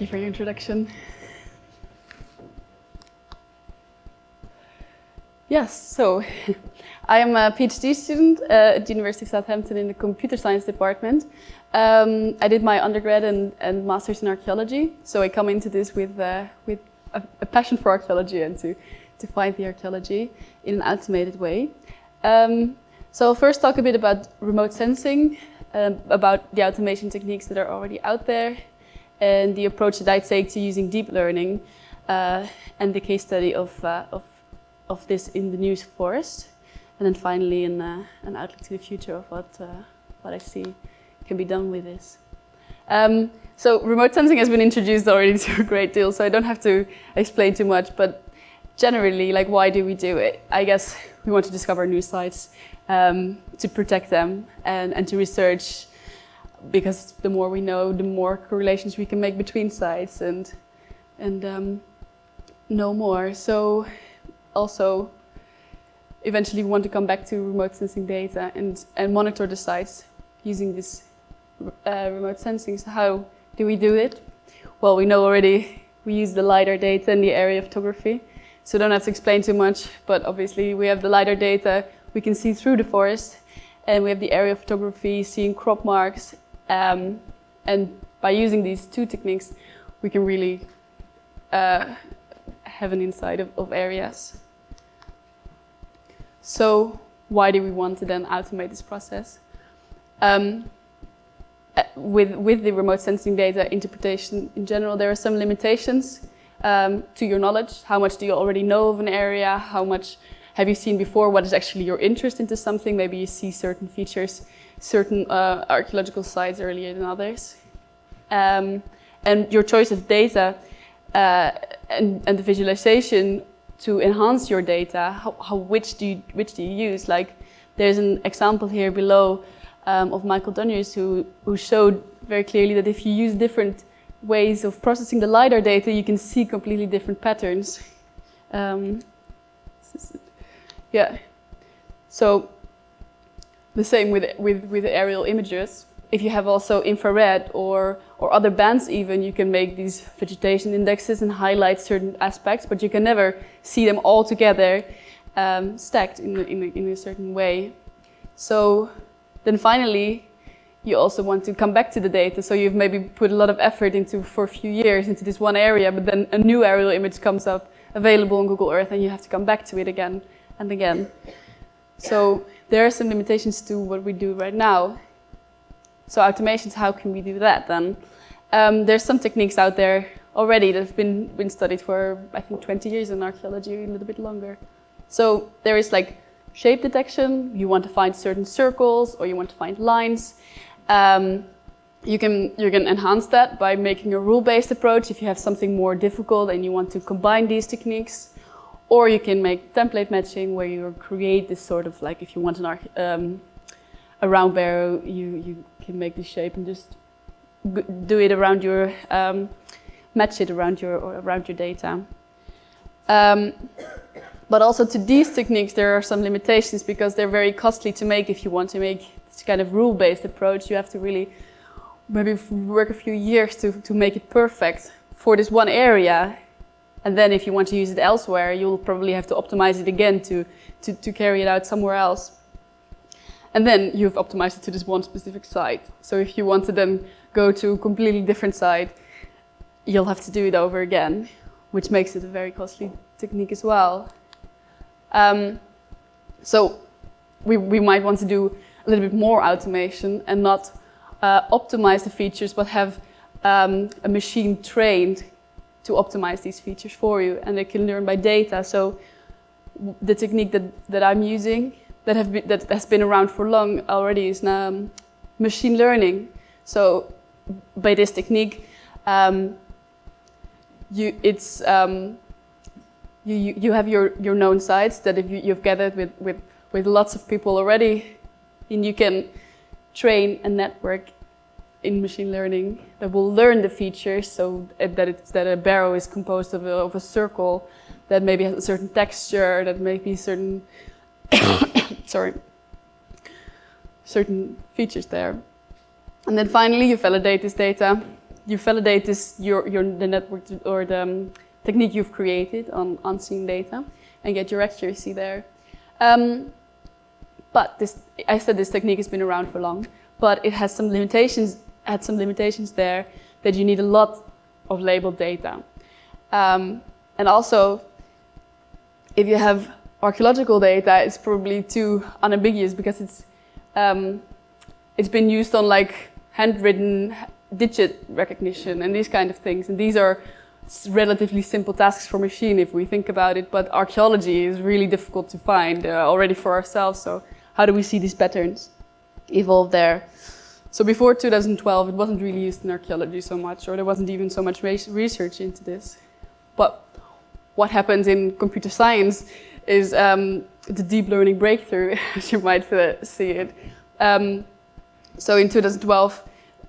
Thank you for your introduction. Yes, so I am a PhD student at the University of Southampton in the computer science department. I did my undergrad and master's in archaeology, so I come into this with a passion for archaeology and to find the archaeology in an automated way. So I'll first talk a bit about remote sensing, about the automation techniques that are already out there, and the approach that I take to using deep learning, and the case study of this in the New Forest, and then finally an outlook to the future of what I see can be done with this. So remote sensing has been introduced already to a great deal, so I don't have to explain too much, but generally, like, why do we do it? I guess we want to discover new sites, to protect them and to research, because the more we know, the more correlations we can make between sites and know more. So also, eventually we want to come back to remote sensing data and monitor the sites using this remote sensing. So how do we do it? Well, we know already we use the LiDAR data and the area photography, so don't have to explain too much, but obviously we have the LiDAR data, we can see through the forest, and we have the area photography, seeing crop marks, and by using these two techniques, we can really have an insight of areas. So why do we want to then automate this process? With the remote sensing data interpretation in general, there are some limitations to your knowledge. How much do you already know of an area? How much have you seen before? What is actually your interest into something? Maybe you see certain features, certain archaeological sites earlier than others. And your choice of data and the visualization to enhance your data, which do you use? Like, there's an example here below of Michael Donius who showed very clearly that if you use different ways of processing the LiDAR data, you can see completely different patterns. Yeah. So the same with aerial images. If you have also infrared or other bands even, you can make these vegetation indexes and highlight certain aspects, but you can never see them all together stacked in a certain way. So then finally, you also want to come back to the data. So you've maybe put a lot of effort for a few years into this one area, but then a new aerial image comes up available on Google Earth and you have to come back to it again and again. So there are some limitations to what we do right now. So automations, how can we do that then? There's some techniques out there already that have been studied for, I think, 20 years in archaeology, a little bit longer. So there is like shape detection. You want to find certain circles or you want to find lines. You can enhance that by making a rule-based approach if you have something more difficult and you want to combine these techniques. Or you can make template matching where you create this sort of, like, if you want a round barrow, you can make the shape and just do it around your, match it around your data. But also to these techniques, there are some limitations because they're very costly to make. If you want to make this kind of rule-based approach, you have to really maybe work a few years to make it perfect for this one area. And then if you want to use it elsewhere, you'll probably have to optimize it again to carry it out somewhere else. And then you've optimized it to this one specific site. So if you want to then go to a completely different site, you'll have to do it over again, which makes it a very costly technique as well. So we might want to do a little bit more automation and not optimize the features, but have a machine trained to optimize these features for you, and they can learn by data. So the technique that I'm using, that has been around for long already, is machine learning. So by this technique, you have your known sites that you've gathered with lots of people already, and you can train a network in machine learning that will learn the features, so that a barrow is composed of a circle that maybe has a certain texture, that may be certain certain features there. And then finally you validate this data you validate the network or the technique you've created on unseen data and get your accuracy there. But I said this technique has been around for long, but it has some limitations. Had some limitations there that you need a lot of labeled data, and also if you have archaeological data, it's probably too unambiguous because it's been used on like handwritten digit recognition and these kind of things, and these are relatively simple tasks for machine if we think about it, but archaeology is really difficult to find already for ourselves. So how do we see these patterns evolve there? So before 2012, it wasn't really used in archaeology so much, or there wasn't even so much research into this. But what happens in computer science is the deep learning breakthrough, as you might see it. So in 2012,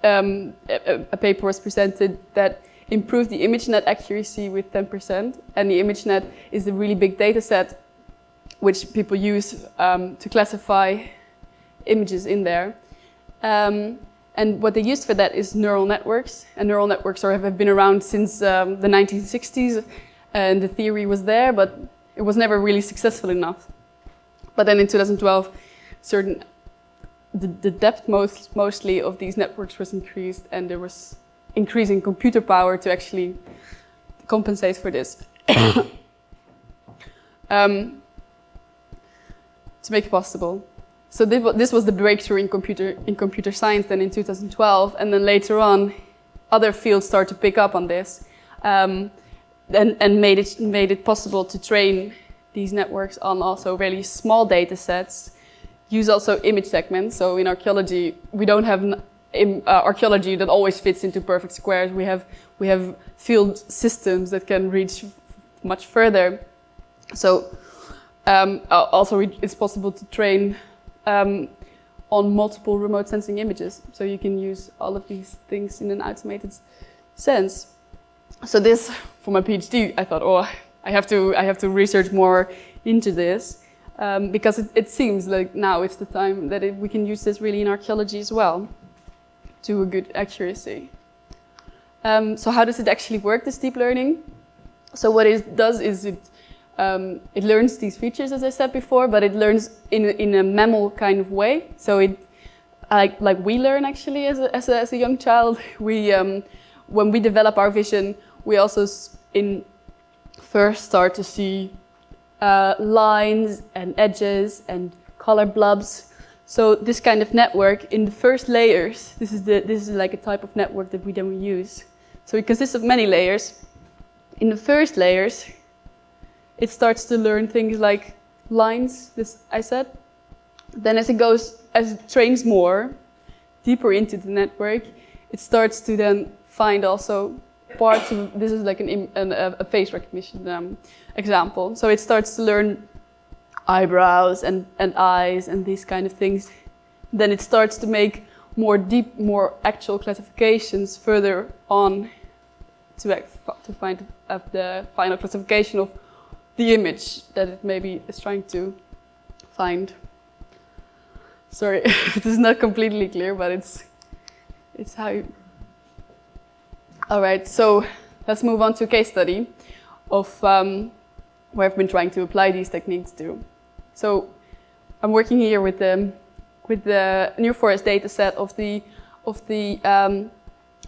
a paper was presented that improved the ImageNet accuracy with 10%, and the ImageNet is a really big data set which people use to classify images in there. And what they used for that is neural networks, and neural networks have been around since the 1960s, and the theory was there, but it was never really successful enough. But then in 2012, the depth mostly of these networks was increased, and there was increasing computer power to actually compensate for this. To make it possible. So this was the breakthrough in computer science then in 2012, and then later on, other fields started to pick up on this, and made it possible to train these networks on also really small data sets. Use also image segments. So in archaeology, we don't have archaeology that always fits into perfect squares. We have field systems that can reach much further. So also it's possible to train on multiple remote sensing images. So you can use all of these things in an automated sense. So this, for my PhD, I thought, oh, I have to research more into this, because it seems like now it's the time that we can use this really in archaeology as well, to a good accuracy. So how does it actually work, this deep learning? So what it does is it learns these features, as I said before, but it learns in a mammal kind of way. So it, like we learn actually as a young child. We when we develop our vision, we also first start to see lines and edges and color blobs. So this kind of network in the first layers, this is like a type of network that we then use. So it consists of many layers. In the first layers, it starts to learn things like lines, this I said. Then as it trains more, deeper into the network, it starts to then find also parts of, this is like a face recognition example. So it starts to learn eyebrows and eyes and these kind of things. Then it starts to make more actual classifications further on to find the final classification of the image that it maybe is trying to find. Sorry, it is not completely clear, but it's how you... All right, so let's move on to a case study of where I've been trying to apply these techniques to. So I'm working here with the New Forest data set of the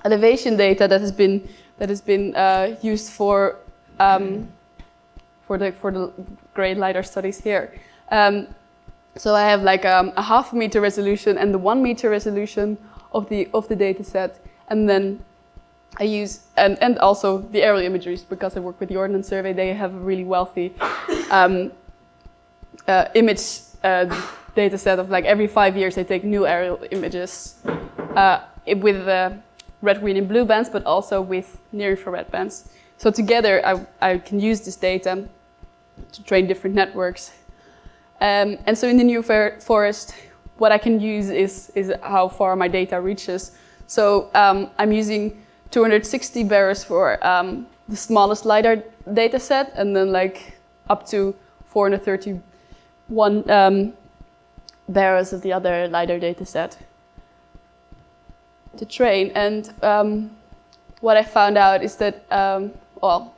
elevation data that has been used for the grade LiDAR studies here. So I have like a 0.5 meter resolution and the 1 meter resolution of the data set, and then I use and also the aerial imageries, because I work with the Ordnance Survey. They have a really wealthy image data set of like every 5 years they take new aerial images with red, green, and blue bands, but also with near-infrared bands. So together I can use this data to train different networks. And so in the New Forest, what I can use is how far my data reaches. So I'm using 260 bearers for the smallest LiDAR data set, and then like up to 431 bearers of the other LiDAR data set to train. And what I found out is that, well,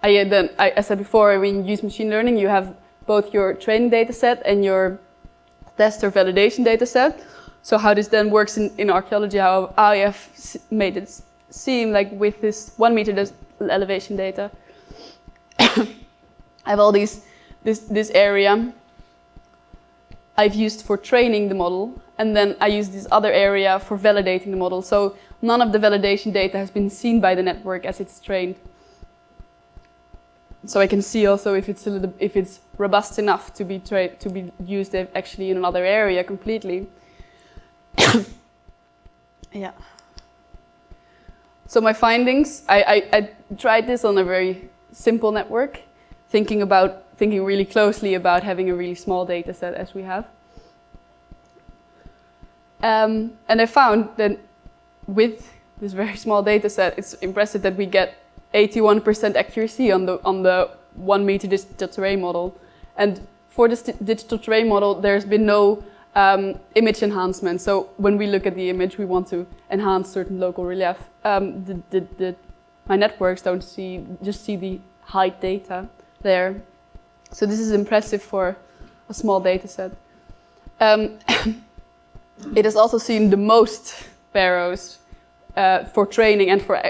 I said before, when you use machine learning, you have both your training data set and your test or validation data set. So how this then works in archaeology, how I have made it seem like with this 1 meter elevation data, I have all this area I've used for training the model, and then I use this other area for validating the model. So none of the validation data has been seen by the network as it's trained. So I can see also if it's robust enough to be used actually in another area completely. Yeah. So my findings, I tried this on a very simple network, thinking really closely about having a really small data set as we have. And I found that with this very small data set, it's impressive that we get 81% accuracy on the 1 meter digital terrain model. And for this digital terrain model, there's been no image enhancement. So when we look at the image, we want to enhance certain local relief. My networks don't just see the height data there. So this is impressive for a small data set. It has also seen the most barrows for training and for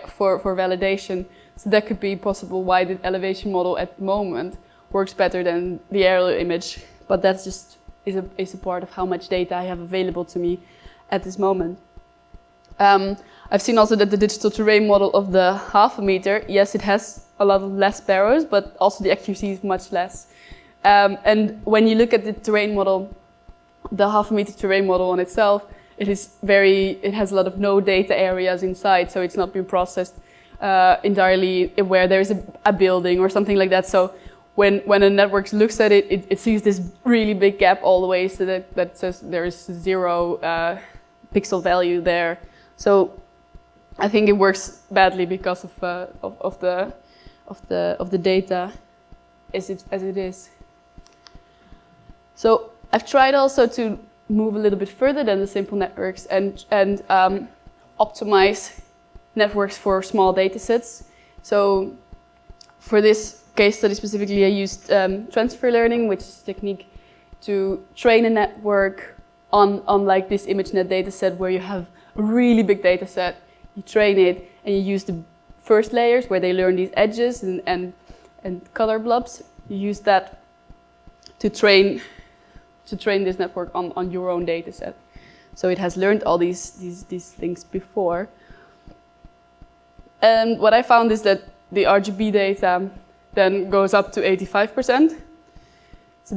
validation. So that could be possible why the elevation model at the moment works better than the aerial image. But that's just is a part of how much data I have available to me at this moment. I've seen also that the digital terrain model of the 0.5 meter, yes, it has a lot of less barrows, but also the accuracy is much less. And when you look at the terrain model, the 0.5 meter terrain model on itself, it has a lot of no data areas inside, so it's not been processed entirely where there's a building or something like that. So when a network looks at it, it sees this really big gap all the way, so that says there is 0 pixel value there. So I think it works badly because of the data as it is. So I've tried also to move a little bit further than the simple networks and optimize networks for small data sets. So for this case study specifically, I used transfer learning, which is a technique to train a network on like this ImageNet data set where you have a really big data set. You train it and you use the first layers where they learn these edges and color blobs. You use that to train this network on your own data set. So it has learned all these things before. And what I found is that the RGB data then goes up to 85%. So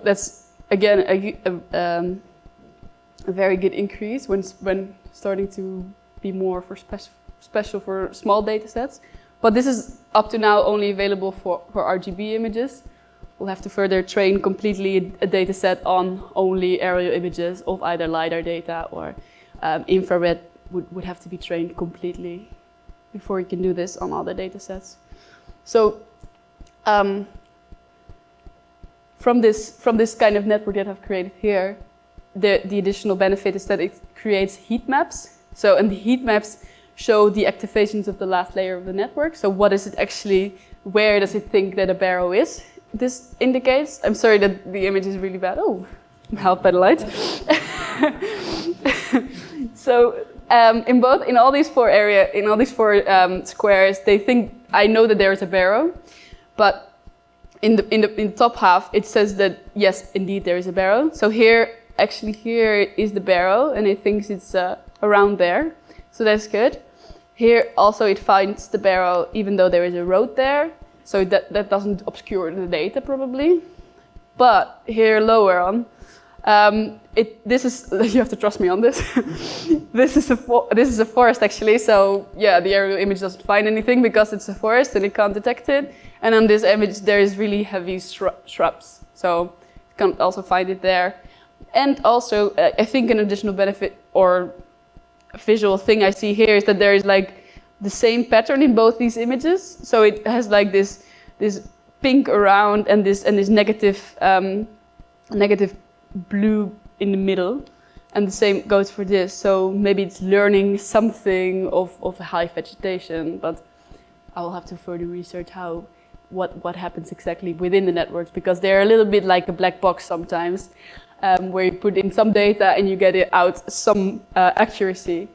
that's again a very good increase when starting to be more for special for small data sets. But this is up to now only available for RGB images. We'll have to further train completely a data set on only aerial images of either LiDAR data or infrared would have to be trained completely before you can do this on other data sets. So from this kind of network that I've created here, the additional benefit is that it creates heat maps. So, and the heat maps show the activations of the last layer of the network. So what is it actually, where does it think that a barrow is? This indicates, I'm sorry that the image is really bad. Oh, I'm helped by the light. So in all these four squares, they think, I know that there is a barrow, but in the top half, it says that yes, indeed there is a barrow. So here is the barrow, and it thinks it's around there. So that's good. Here also it finds the barrow, even though there is a road there. So that doesn't obscure the data probably. But here lower on, this is, you have to trust me on this. This is a forest actually. So yeah, the aerial image doesn't find anything because it's a forest and it can't detect it. And on this image there is really heavy shrubs. So you can also find it there. And also I think an additional benefit or a visual thing I see here is that there is like the same pattern in both these images. So it has like this pink around and this negative blue in the middle. And the same goes for this. So maybe it's learning something of a high vegetation, but I will have to further research what happens exactly within the networks, because they're a little bit like a black box sometimes, where you put in some data and you get it out some accuracy.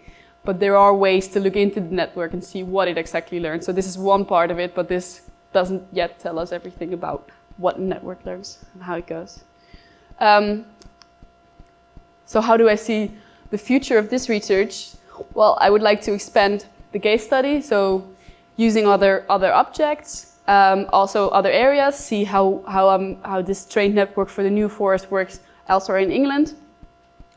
But there are ways to look into the network and see what it exactly learns. So this is one part of it, but this doesn't yet tell us everything about what the network learns and how it goes. So how do I see the future of this research? Well, I would like to expand the case study, so using other objects, also other areas, see how this trained network for the New Forest works elsewhere in England,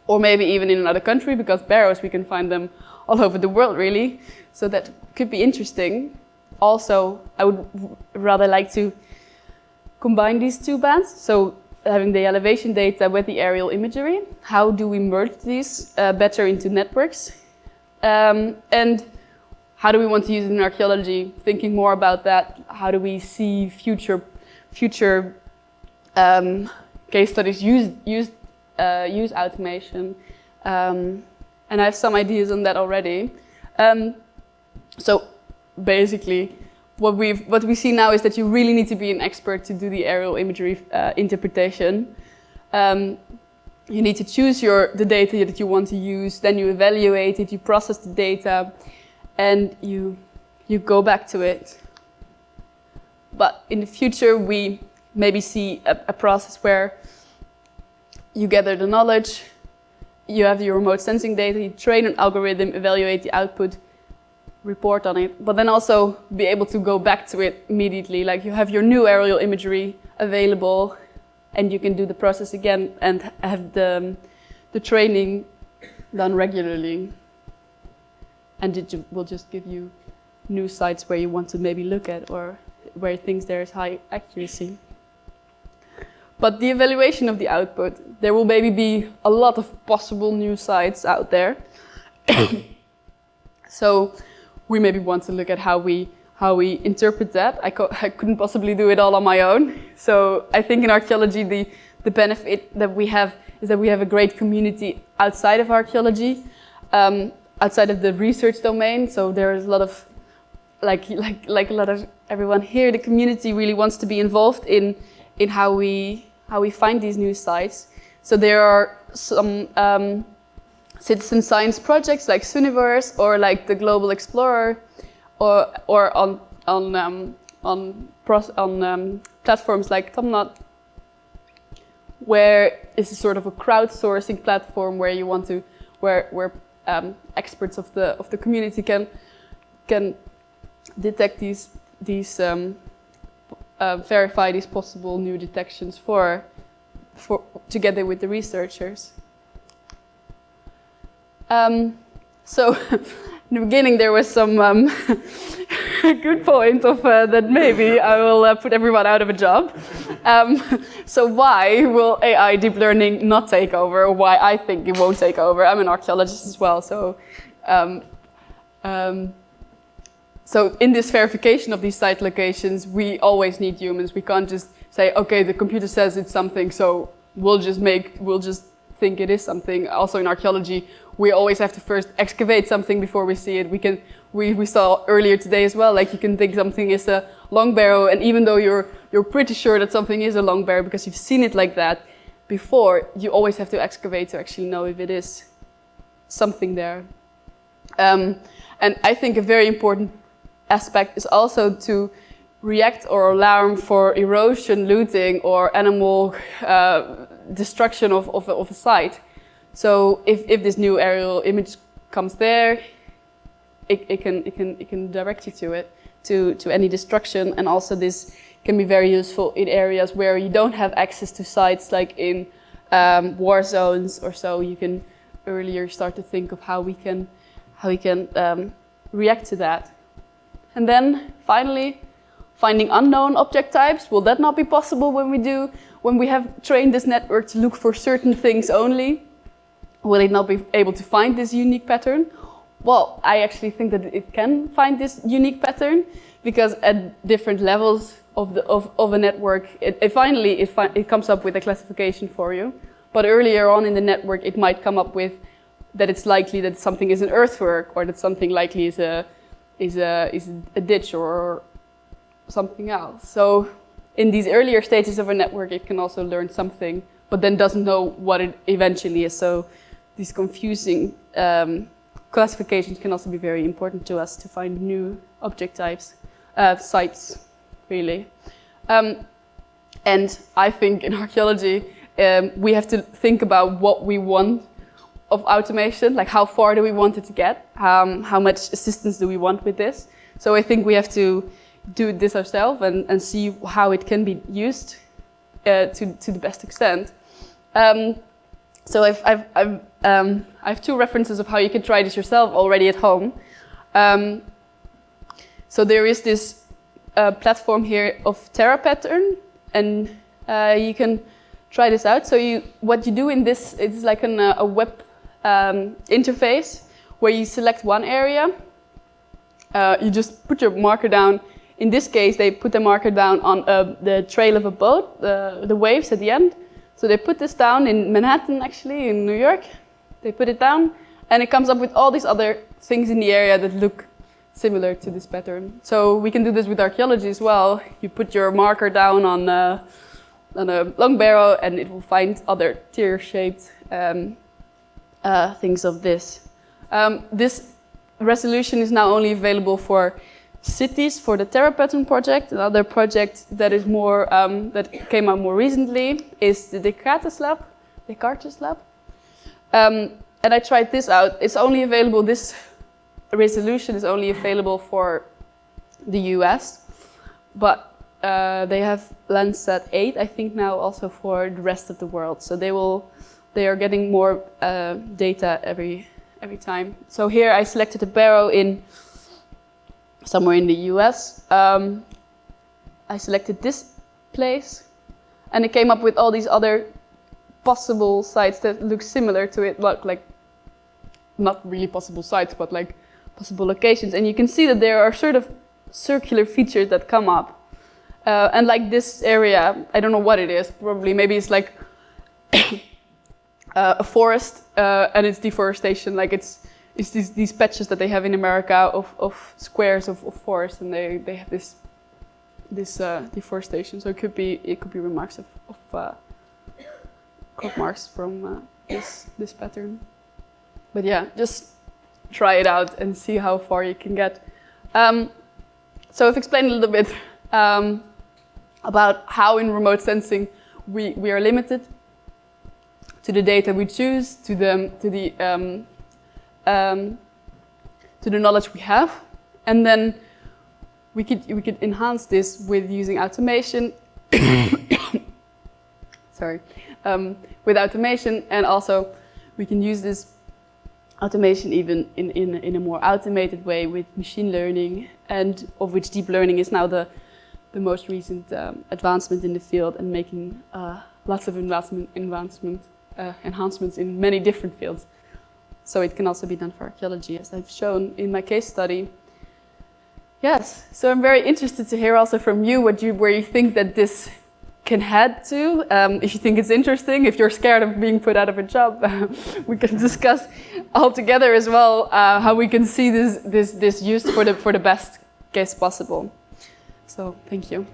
or maybe even in another country, because barrows, we can find them all over the world, really. So that could be interesting. Also, I would rather like to combine these two bands, so having the elevation data with the aerial imagery. How do we merge these better into networks? And how do we want to use it in archaeology? Thinking more about that, how do we see future case studies use automation? And I have some ideas on that already. So basically, what we see now is that you really need to be an expert to do the aerial imagery interpretation. You need to choose the data that you want to use, then you evaluate it, you process the data, and you go back to it. But in the future, we maybe see a process where you gather the knowledge, you have your remote sensing data, you train an algorithm, evaluate the output, report on it, but then also be able to go back to it immediately. Like you have your new aerial imagery available and you can do the process again and have the training done regularly. And it will just give you new sites where you want to maybe look at or where it thinks there is high accuracy. But the evaluation of the output, there will maybe be a lot of possible new sites out there. So we maybe want to look at how we interpret that. I couldn't possibly do it all on my own. So I think in archaeology, the benefit that we have is that we have a great community outside of archaeology, outside of the research domain. So there is a lot of, like a lot of everyone here, the community really wants to be involved in how we find these new sites. So there are some citizen science projects like Suniverse or like the Global Explorer, or on platforms like Tomnot, where it's a sort of a crowdsourcing platform where you want to where experts of the community can detect these verify these possible new detections for together with the researchers. So in the beginning there was some good point of that maybe I will put everyone out of a job. So why will AI deep learning not take over, or why I think it won't take over? I'm an archaeologist as well, so so in this verification of these site locations, we always need humans. We can't just say, okay, the computer says it's something, so we'll just think it is something. Also in archaeology, we always have to first excavate something before we see it. We saw earlier today as well, like you can think something is a long barrow, and even though you're pretty sure that something is a long barrow because you've seen it like that before, you always have to excavate to actually know if it is something there. And I think a very important aspect is also to react or alarm for erosion, looting, or animal destruction of a site. So if this new aerial image comes there, it can direct you to any destruction, and also this can be very useful in areas where you don't have access to sites, like in war zones or so. You can earlier start to think of how we can react to that. And then finally, finding unknown object types. Will that not be possible when we have trained this network to look for certain things only? Will it not be able to find this unique pattern? Well, I actually think that it can find this unique pattern, because at different levels of a network, it comes up with a classification for you. but earlier on in the network it might come up with that it's likely that something is an earthwork, or that something likely is a ditch or something else. So in these earlier stages of a network, it can also learn something, but then doesn't know what it eventually is. So these confusing classifications can also be very important to us to find new object types, sites, really. And I think in archaeology, we have to think about what we want of automation, like how far do we want it to get, how much assistance do we want with this. So I think we have to do this ourselves and see how it can be used to the best extent. So I have two references of how you can try this yourself already at home. So there is this platform here of Terra Pattern, and you can try this out. So what you do in this, it's like a web interface where you select one area. You just put your marker down. In this case, they put the marker down on the trail of a boat, the waves at the end. So they put this down in Manhattan, actually, in New York. They put it down, and it comes up with all these other things in the area that look similar to this pattern. So we can do this with archaeology as well. You put your marker down on a long barrow, and it will find other tear-shaped things of this. This resolution is now only available for cities, for the Terra Pattern project. Another project that is more that came out more recently is the Decatur Slab. And I tried this out. It's only available. This resolution is only available for the US, but they have Landsat 8, I think now also for the rest of the world. So they are getting more data every time. So here I selected a barrow in somewhere in the US. I selected this place, and it came up with all these other possible sites that look similar to it, like not really possible sites, but like possible locations. And you can see that there are sort of circular features that come up. And like this area, I don't know what it is, probably maybe it's like a forest, and it's deforestation. Like it's these patches that they have in America of squares of forest, and they have this deforestation. So it could be remarks of crop marks from this pattern. But yeah, just try it out and see how far you can get. So I've explained a little bit about how in remote sensing we are limited to the data we choose, to the knowledge we have, and then we could enhance this with using automation. Sorry, with automation, and also we can use this automation even in a more automated way with machine learning, and of which deep learning is now the most recent advancement in the field, and making lots of enhancements in many different fields. So it can also be done for archaeology, as I've shown in my case study. Yes, so I'm very interested to hear also from you where you think that this can head to. If you think it's interesting, if you're scared of being put out of a job, we can discuss all together as well how we can see this used for the best case possible. So thank you.